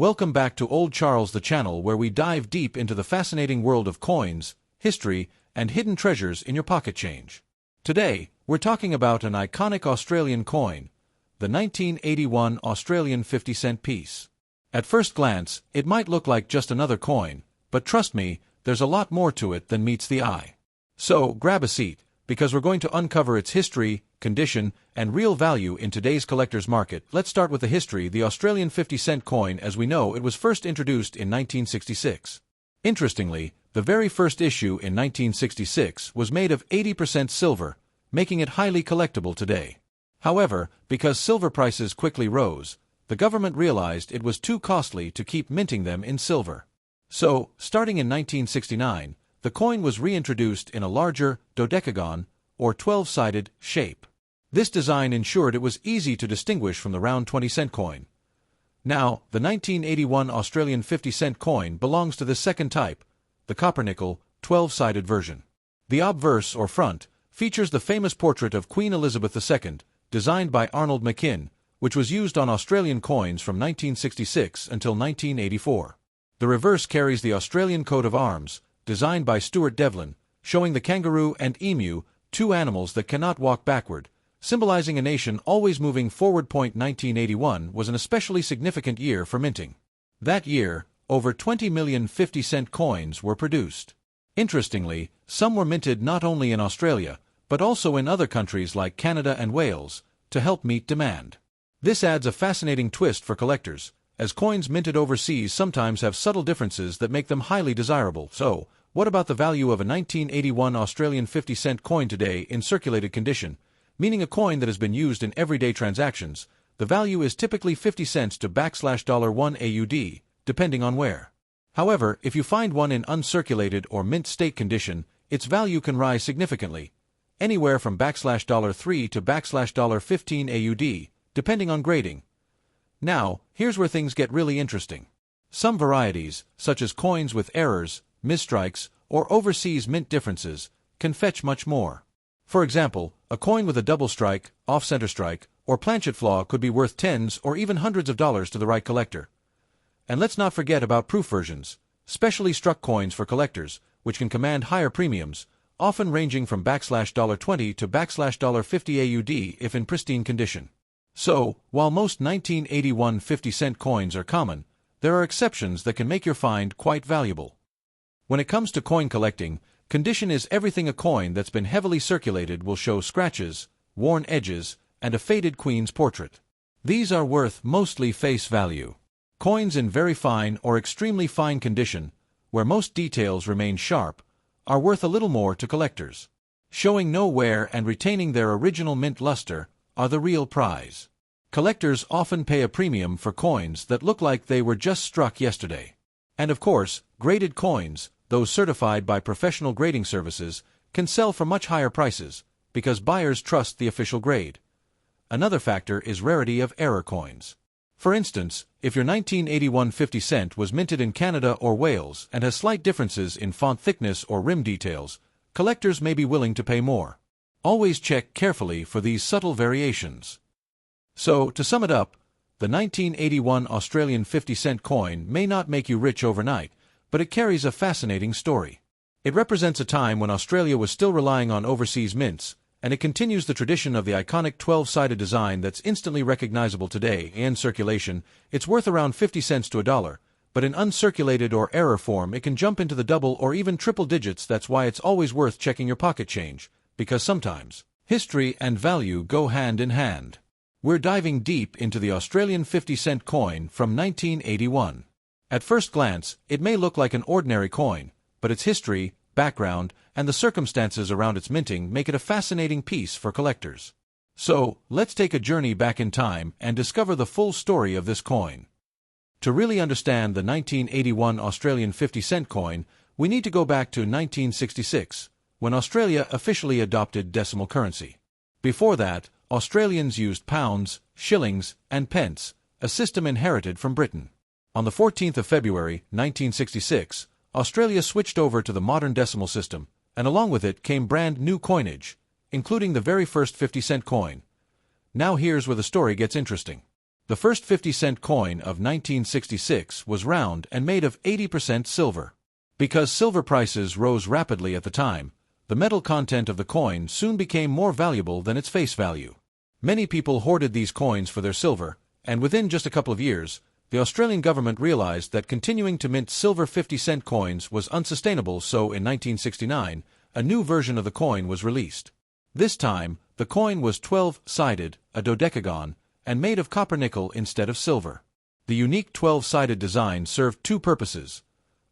Welcome back to Old Charles, the channel where we dive deep into the fascinating world of coins, history, and hidden treasures in your pocket change. Today, we're talking about an iconic Australian coin, the 1981 Australian 50-cent piece. At first glance, it might look like just another coin, but trust me, there's a lot more to it than meets the eye. So, grab a seat, because we're going to uncover its history, condition, and real value in today's collector's market. Let's start with the history. The Australian 50-cent coin, as we know, it was first introduced in 1966. Interestingly, the very first issue in 1966 was made of 80% silver, making it highly collectible today. However, because silver prices quickly rose, the government realized it was too costly to keep minting them in silver. So, starting in 1969, the coin was reintroduced in a larger, dodecagon, or 12-sided, shape. This design ensured it was easy to distinguish from the round 20-cent coin. Now, the 1981 Australian 50-cent coin belongs to the second type, the copper-nickel, 12-sided version. The obverse, or front, features the famous portrait of Queen Elizabeth II, designed by Arnold McKim, which was used on Australian coins from 1966 until 1984. The reverse carries the Australian coat of arms, designed by Stuart Devlin, showing the kangaroo and emu, two animals that cannot walk backward, symbolizing a nation always moving forward. 1981 was an especially significant year for minting. That year, over 20 million 50-cent coins were produced. Interestingly, some were minted not only in Australia, but also in other countries like Canada and Wales, to help meet demand. This adds a fascinating twist for collectors, as coins minted overseas sometimes have subtle differences that make them highly desirable. So, what about the value of a 1981 Australian 50-cent coin today in circulated condition, meaning a coin that has been used in everyday transactions? The value is typically 50 cents to $1 AUD, depending on where. However, if you find one in uncirculated or mint state condition, its value can rise significantly, anywhere from $3 to $15 AUD, depending on grading. Now, here's where things get really interesting. Some varieties, such as coins with errors, misstrikes, or overseas mint differences, can fetch much more. For example, a coin with a double strike, off-center strike, or planchet flaw could be worth tens or even hundreds of dollars to the right collector. And let's not forget about proof versions, specially struck coins for collectors, which can command higher premiums, often ranging from $20 to $50 AUD if in pristine condition. So, while most 1981 50-cent coins are common, there are exceptions that can make your find quite valuable. When it comes to coin collecting, condition is everything. A coin that's been heavily circulated will show scratches, worn edges, and a faded queen's portrait. These are worth mostly face value. Coins in very fine or extremely fine condition, where most details remain sharp, are worth a little more to collectors. Showing no wear and retaining their original mint luster are the real prize. Collectors often pay a premium for coins that look like they were just struck yesterday. And of course, graded coins, those certified by professional grading services, can sell for much higher prices, because buyers trust the official grade. Another factor is rarity of error coins. For instance, if your 1981 50 cent was minted in Canada or Wales and has slight differences in font thickness or rim details, collectors may be willing to pay more. Always check carefully for these subtle variations. So, to sum it up, the 1981 Australian 50-cent coin may not make you rich overnight, but it carries a fascinating story. It represents a time when Australia was still relying on overseas mints, and it continues the tradition of the iconic 12-sided design that's instantly recognizable today. In circulation, it's worth around 50 cents to $1, but in uncirculated or error form it can jump into the double or even triple digits. That's why it's always worth checking your pocket change, because sometimes history and value go hand in hand. We're diving deep into the Australian 50-cent coin from 1981. At first glance, it may look like an ordinary coin, but its history, background, and the circumstances around its minting make it a fascinating piece for collectors. So, let's take a journey back in time and discover the full story of this coin. To really understand the 1981 Australian 50-cent coin, we need to go back to 1966, when Australia officially adopted decimal currency. Before that, Australians used pounds, shillings, and pence, a system inherited from Britain. On the 14th of February, 1966, Australia switched over to the modern decimal system, and along with it came brand new coinage, including the very first 50-cent coin. Now here's where the story gets interesting. The first 50-cent coin of 1966 was round and made of 80% silver. Because silver prices rose rapidly at the time, the metal content of the coin soon became more valuable than its face value. Many people hoarded these coins for their silver, and within just a couple of years, the Australian government realized that continuing to mint silver 50-cent coins was unsustainable, so in 1969, a new version of the coin was released. This time, the coin was 12-sided, a dodecagon, and made of copper nickel instead of silver. The unique 12-sided design served two purposes.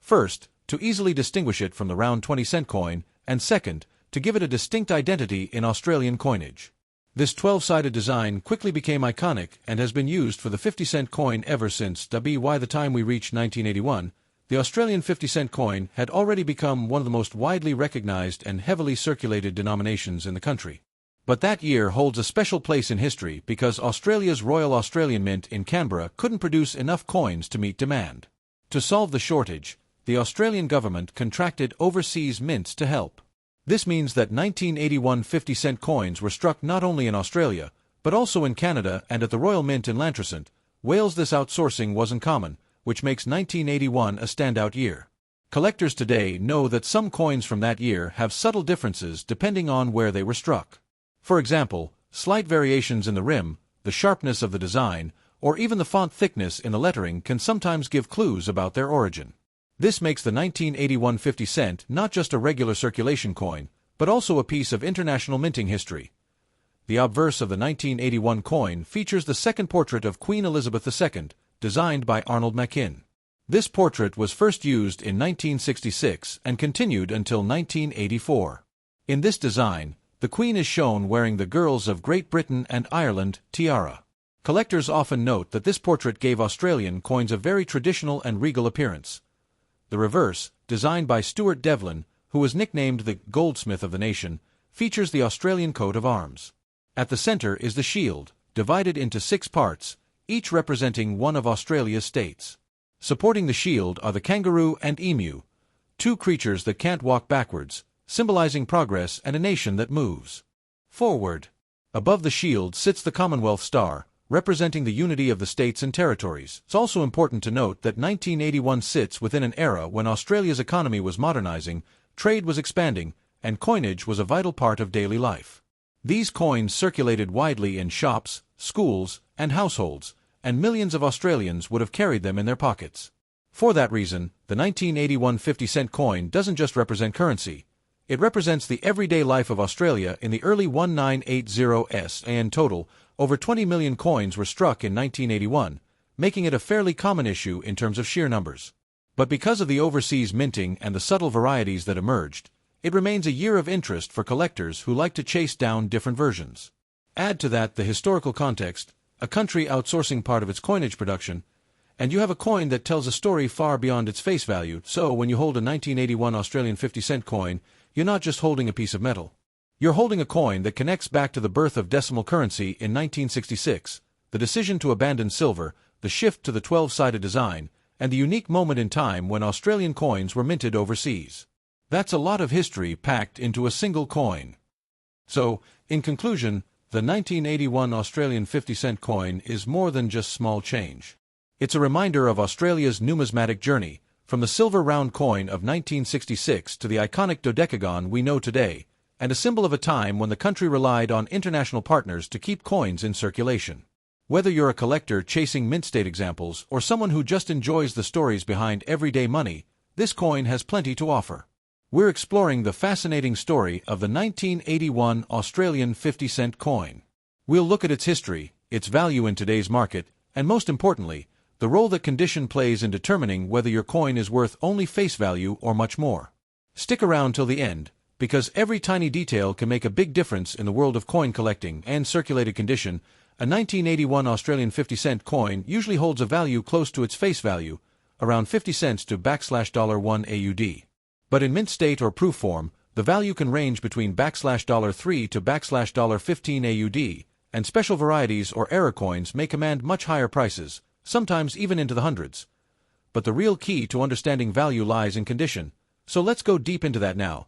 First, to easily distinguish it from the round 20-cent coin, and second, to give it a distinct identity in Australian coinage. This 12-sided design quickly became iconic and has been used for the 50-cent coin ever since. By the time we reached 1981, the Australian 50-cent coin had already become one of the most widely recognized and heavily circulated denominations in the country. But that year holds a special place in history because Australia's Royal Australian Mint in Canberra couldn't produce enough coins to meet demand. To solve the shortage, the Australian government contracted overseas mints to help. This means that 1981 50-cent coins were struck not only in Australia, but also in Canada and at the Royal Mint in Lantricent, Wales. This outsourcing wasn't common, which makes 1981 a standout year. Collectors today know that some coins from that year have subtle differences depending on where they were struck. For example, slight variations in the rim, the sharpness of the design, or even the font thickness in the lettering can sometimes give clues about their origin. This makes the 1981 50 cent not just a regular circulation coin, but also a piece of international minting history. The obverse of the 1981 coin features the second portrait of Queen Elizabeth II, designed by Arnold Machin. This portrait was first used in 1966 and continued until 1984. In this design, the Queen is shown wearing the Girls of Great Britain and Ireland tiara. Collectors often note that this portrait gave Australian coins a very traditional and regal appearance. The reverse, designed by Stuart Devlin, who was nicknamed the Goldsmith of the Nation, features the Australian coat of arms. At the center is the shield, divided into 6 parts, each representing one of Australia's states. Supporting the shield are the kangaroo and emu, 2 creatures that can't walk backwards, symbolizing progress and a nation that moves forward. Above the shield sits the Commonwealth Star, representing the unity of the states and territories. It's also important to note that 1981 sits within an era when Australia's economy was modernizing, trade was expanding, and coinage was a vital part of daily life. These coins circulated widely in shops, schools, and households, and millions of Australians would have carried them in their pockets. For that reason, the 1981 50-cent coin doesn't just represent currency. It represents the everyday life of Australia in the early 1980s, and in total, over 20 million coins were struck in 1981, making it a fairly common issue in terms of sheer numbers. But because of the overseas minting and the subtle varieties that emerged, it remains a year of interest for collectors who like to chase down different versions. Add to that the historical context, a country outsourcing part of its coinage production, and you have a coin that tells a story far beyond its face value. So when you hold a 1981 Australian 50-cent coin, you're not just holding a piece of metal. You're holding a coin that connects back to the birth of decimal currency in 1966, the decision to abandon silver, the shift to the 12-sided design, and the unique moment in time when Australian coins were minted overseas. That's a lot of history packed into a single coin. So, in conclusion, the 1981 Australian 50-cent coin is more than just small change. It's a reminder of Australia's numismatic journey, from the silver round coin of 1966 to the iconic dodecagon we know today, and a symbol of a time when the country relied on international partners to keep coins in circulation. Whether you're a collector chasing mint state examples or someone who just enjoys the stories behind everyday money, this coin has plenty to offer. We're exploring the fascinating story of the 1981 Australian 50-cent coin. We'll look at its history, its value in today's market, and most importantly, the role that condition plays in determining whether your coin is worth only face value or much more. Stick around till the end, because every tiny detail can make a big difference in the world of coin collecting and circulated condition. A 1981 Australian 50-cent coin usually holds a value close to its face value, around 50 cents to $1 AUD. But in mint state or proof form, the value can range between $3 to $15 AUD, and special varieties or error coins may command much higher prices, sometimes even into the hundreds. But the real key to understanding value lies in condition, so let's go deep into that now.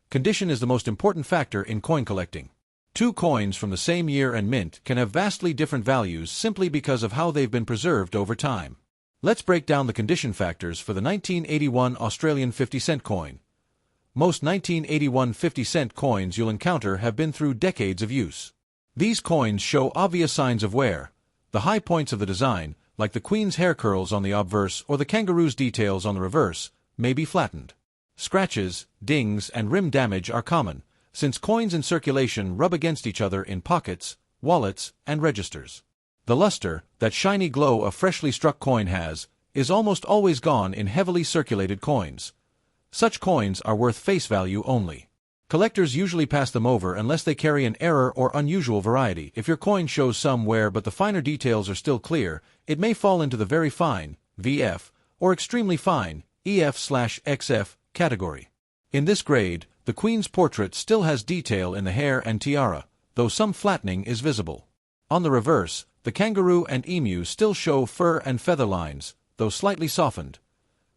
Condition is the most important factor in coin collecting. Two coins from the same year and mint can have vastly different values simply because of how they've been preserved over time. Let's break down the condition factors for the 1981 Australian 50-cent coin. Most 1981 50-cent coins you'll encounter have been through decades of use. These coins show obvious signs of wear. The high points of the design, like the Queen's hair curls on the obverse or the kangaroo's details on the reverse, may be flattened. Scratches, dings, and rim damage are common, since coins in circulation rub against each other in pockets, wallets, and registers. The luster, that shiny glow a freshly struck coin has, is almost always gone in heavily circulated coins. Such coins are worth face value only. Collectors usually pass them over unless they carry an error or unusual variety. If your coin shows some wear but the finer details are still clear, it may fall into the very fine, VF, or extremely fine, EF/XF, category. In this grade, the Queen's portrait still has detail in the hair and tiara, though some flattening is visible. On the reverse, the kangaroo and emu still show fur and feather lines, though slightly softened.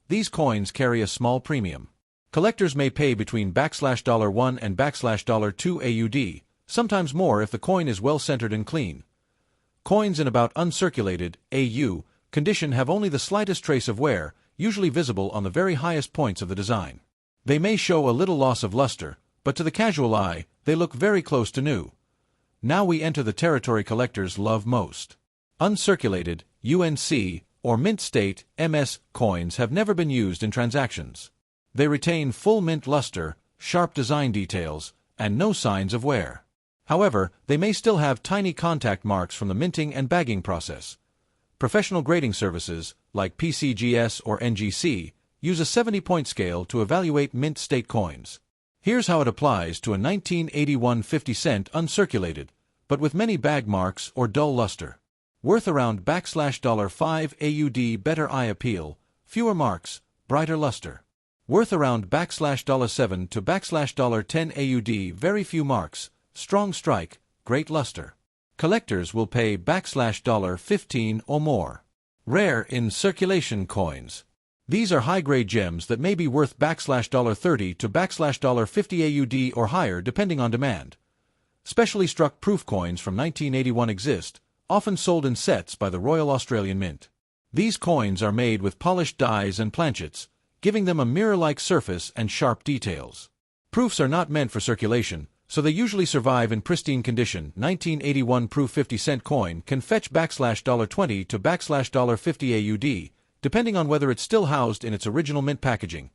These coins carry a small premium. Collectors may pay between $1 and $2 AUD, sometimes more if the coin is well centered and clean. Coins in about uncirculated AU condition have only the slightest trace of wear, usually visible on the very highest points of the design. They may show a little loss of luster, but to the casual eye, they look very close to new. Now we enter the territory collectors love most. Uncirculated, UNC, or mint state, MS, coins have never been used in transactions. They retain full mint luster, sharp design details, and no signs of wear. However, they may still have tiny contact marks from the minting and bagging process. Professional grading services, like PCGS or NGC, use a 70-point scale to evaluate mint state coins. Here's how it applies to a 1981 50-cent uncirculated, but with many bag marks or dull luster. Worth around $5 AUD, better eye appeal, fewer marks, brighter luster. Worth around $7 to $10 AUD, very few marks, strong strike, great luster. Collectors will pay $15 or more. Rare in circulation coins. These are high-grade gems that may be worth $30 to $50 AUD or higher depending on demand. Specially struck proof coins from 1981 exist, often sold in sets by the Royal Australian Mint. These coins are made with polished dies and planchets, giving them a mirror-like surface and sharp details. Proofs are not meant for circulation, so they usually survive in pristine condition. 1981 proof 50-cent coin can fetch $20 to $50 AUD, depending on whether it's still housed in its original mint packaging.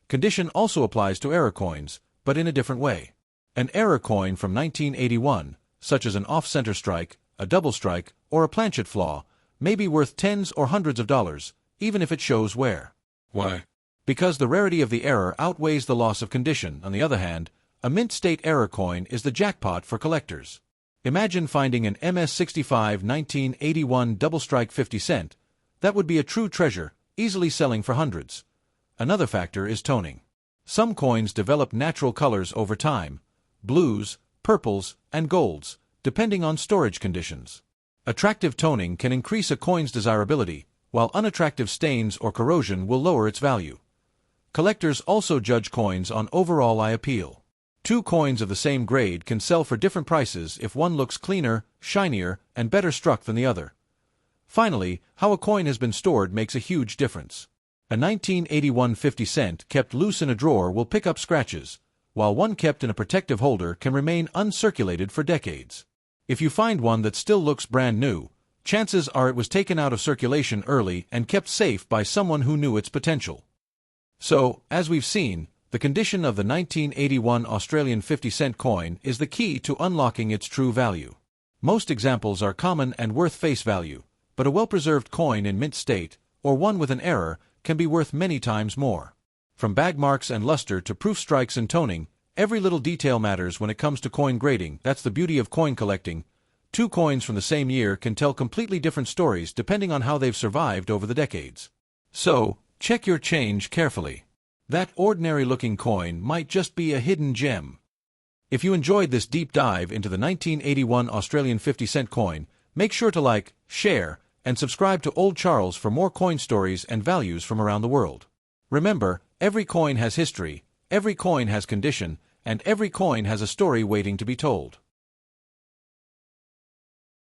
Condition also applies to error coins, but in a different way. An error coin from 1981, such as an off-center strike, a double strike, or a planchet flaw, may be worth tens or hundreds of dollars, even if it shows wear. Why? Because the rarity of the error outweighs the loss of condition. On the other hand, a mint state error coin is the jackpot for collectors. Imagine finding an MS-65 1981 double strike 50 cent. That would be a true treasure, easily selling for hundreds. Another factor is toning. Some coins develop natural colors over time, blues, purples, and golds, depending on storage conditions. Attractive toning can increase a coin's desirability, while unattractive stains or corrosion will lower its value. Collectors also judge coins on overall eye appeal. Two coins of the same grade can sell for different prices if one looks cleaner, shinier, and better struck than the other. Finally, how a coin has been stored makes a huge difference. A 1981 50 cent kept loose in a drawer will pick up scratches, while one kept in a protective holder can remain uncirculated for decades. If you find one that still looks brand new, chances are it was taken out of circulation early and kept safe by someone who knew its potential. So, as we've seen, the condition of the 1981 Australian 50-cent coin is the key to unlocking its true value. Most examples are common and worth face value, but a well-preserved coin in mint state, or one with an error, can be worth many times more. From bag marks and luster to proof strikes and toning, every little detail matters when it comes to coin grading. That's the beauty of coin collecting. Two coins from the same year can tell completely different stories depending on how they've survived over the decades. So, check your change carefully. That ordinary-looking coin might just be a hidden gem. If you enjoyed this deep dive into the 1981 Australian 50-cent coin, make sure to like, share, and subscribe to Old Charles for more coin stories and values from around the world. Remember, every coin has history, every coin has condition, and every coin has a story waiting to be told.